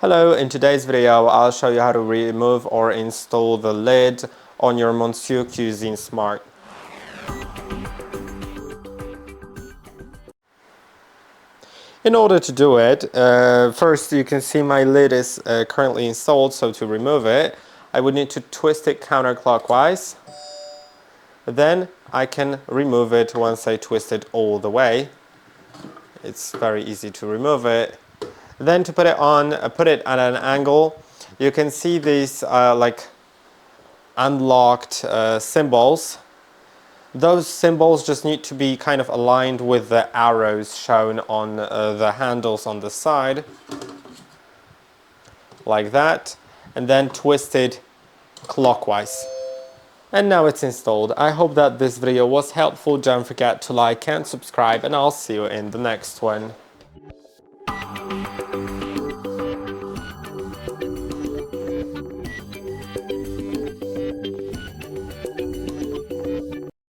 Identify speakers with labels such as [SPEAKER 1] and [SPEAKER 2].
[SPEAKER 1] Hello, in today's video I'll show you how to remove or install the lid on your Monsieur Cuisine Smart. In order to do it, first you can see my lid is currently installed, so to remove it I would need to twist it counterclockwise. Then I can remove it once I twist it all the way. It's very easy to remove it. Then to put it on, put it at an angle. You can see these like unlocked symbols. Those symbols just need to be kind of aligned with the arrows shown on the handles on the side, like that, and then twisted clockwise. And now it's installed. I hope that this video was helpful. Don't forget to like and subscribe, and I'll see you in the next one.